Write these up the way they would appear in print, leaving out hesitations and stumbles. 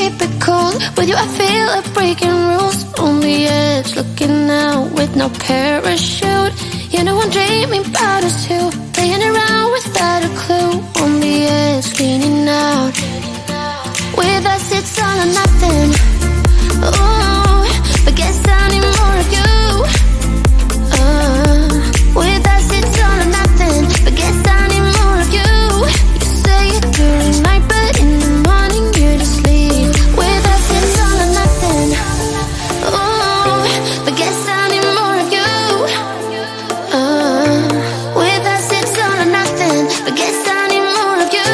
keep it cool. With you I feel like breaking rules. On the edge, looking out with no parachute. You know I'm dreaming about us too, playing around without a clue. On the edge, leaning out. With us it's all or nothing. Ooh, but guess I need more of you. With us it's all or nothing, but guess I need more of you. You say it during night, but in the morning you just leave. With us it's all or nothing. Ooh, but guess I need more of you. With us it's all or nothing, but guess I need more of you.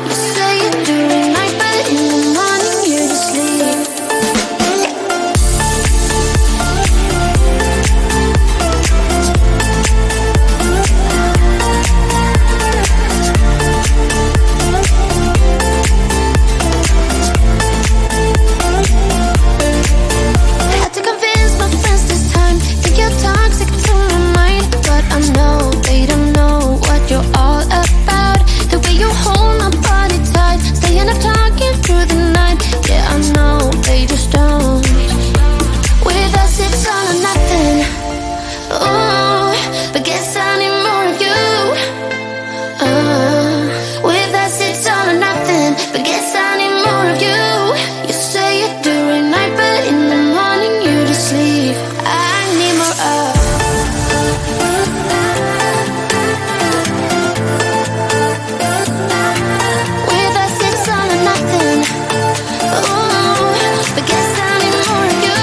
You say it during night, but in the morning you just leave. Had to convince my friends this time. Think you're toxic to my mind, but I know they don't know what you're all about. The way you hold my body tight, staying up talking through the night. Yeah, I know they just don't. With us it's all or nothing. Ooh, but guess I need more of you. With us it's all or nothing, but guess I need more of you. You say it during night, but in the morning you just leave. I need more of. With us it's all or nothing. Ooh, but guess I need more of you.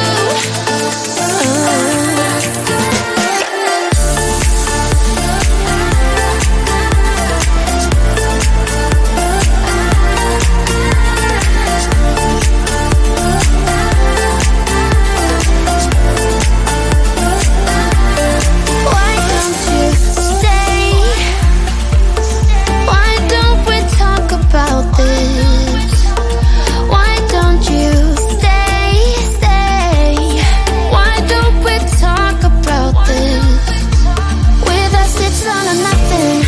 Why don't you stay? Why don't we talk about this? Why don't you stay? Why don't we talk about this? With us it's all or nothing.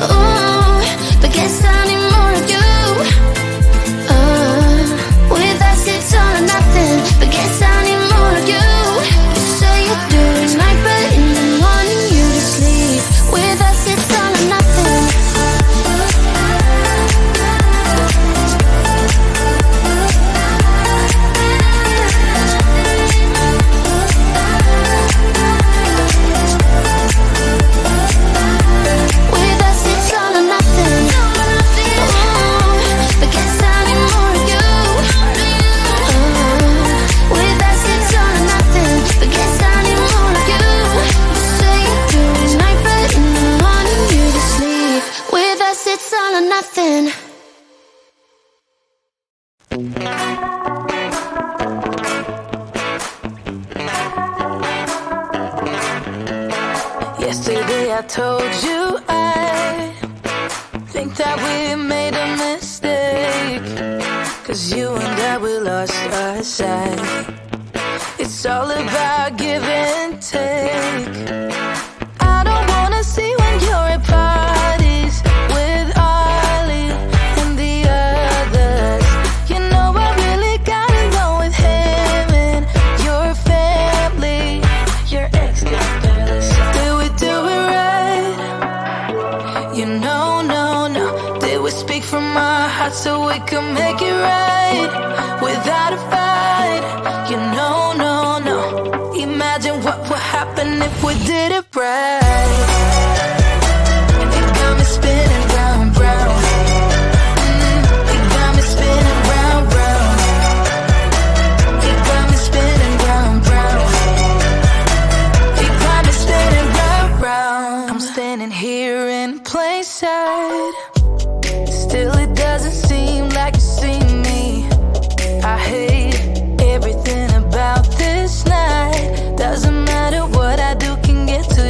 Ooh, but guess I need more of you. With us it's all or nothing, but guess I need more of you. You say it during night, but in the morning you just leave. With us it's all or nothing. With us it's all or nothing. Ooh, but guess I need more of you. With us it's all or nothing, but guess I need more of you. You say it during night, but in the morning you just leave. With us it's all or nothing. Yesterday I told you I think that we made a mistake, 'cause you and I, we lost our sight. It's all about give and take. I don't wanna see when you're at parties with Ollie and the others. You know I really got along with him and your family. Your ex got jealous. Did we do it right? You know, no. Did we speak from our hearts so we could make it right without a fight? You know, no. Imagine what would happen if we did it right. It got me spinning round. It got me spinning round. It got me spinning round. It got me spinning round. I'm standing here in plain sight. Still it doesn't seem like you see me. I hate everything about this night. Doesn't matter what I do, can get to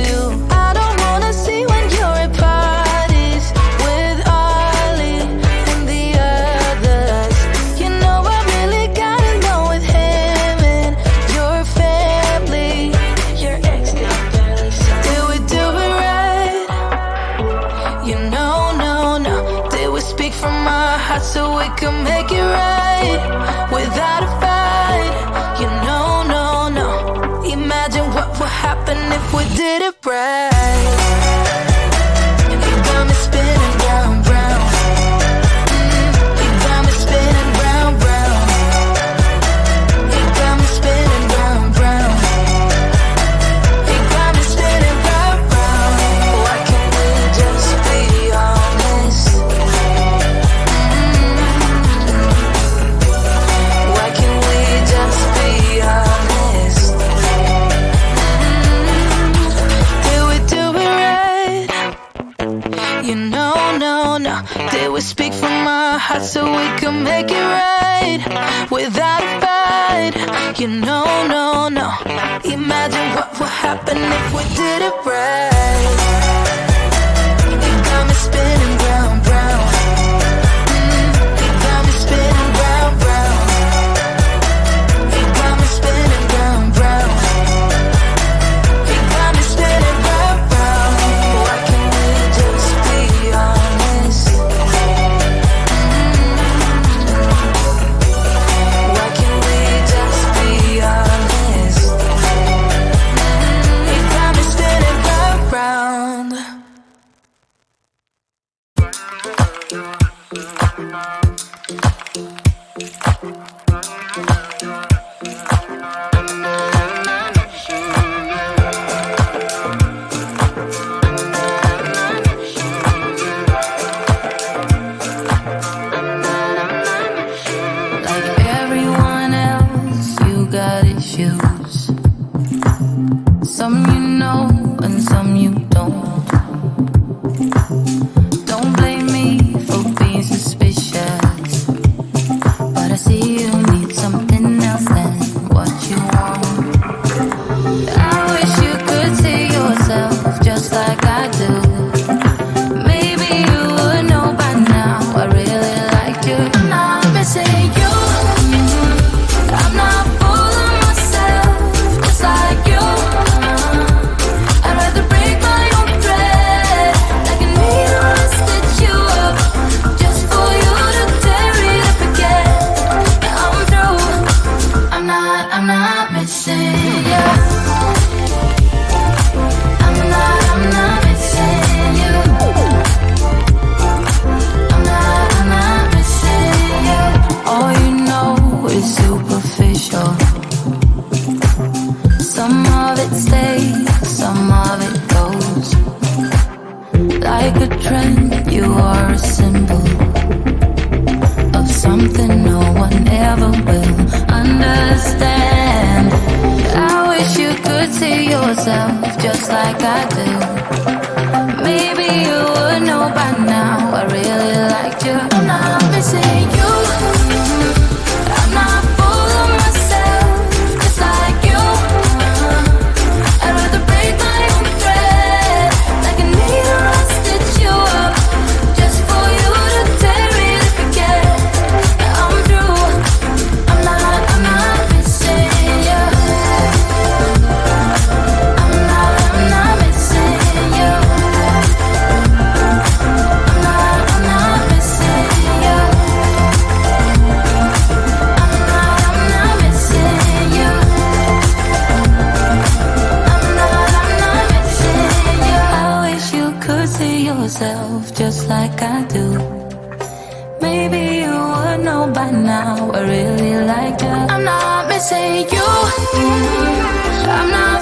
without a fight. You know, no, no. Imagine what would happen if we did it right. You got me spinning round, round. You got me spinning round, round. You got me spinning round, round. You got me spinning round, round. Why can't we just be honest? Why can't we just be honest? Did we do it right? You know, no, no. Did we speak from our hearts so we can make it right without a fight? You know, no, no. Imagine what would happen if we did it right. You got me spinning round, round. You got me spinning round, round. You got me spinning round, round. You got me spinning round, round. Why can't we just be honest? Why can't we just be honest? You got me spinning round, round. Like everyone else, you got issues. Some you know and some you don't. Don't blame me for being suspicious, but I see you need something else than what you want. I wish you could see yourself just like I do. Maybe you would know by now I really liked you. I'm not missing you. I'm not fooling myself just like you. I'd rather break my own thread like a needle and stitch you up just for you to tear it up again. Yeah, I'm through. I'm not missing you. I'm not missing you. I'm not missing you. All you know is superficial. Some of it stays, some of it goes. Like a trend, you are a symbol of something no one ever will understand. I wish you could see yourself just like I do. Maybe you would know by now I really liked you. I'm not missing you. I'm not fooling myself just like you. I'd rather break my own thread like a needle and stitch you up just for you to tear it up again. Yeah, I'm through. I'm not missing you. I'm not missing you. I'm not missing you. I'm not missing you. I'm not missing you. I wish you could see yourself just like I do. Maybe you would know by now I really like you. I'm not missing you. I'm not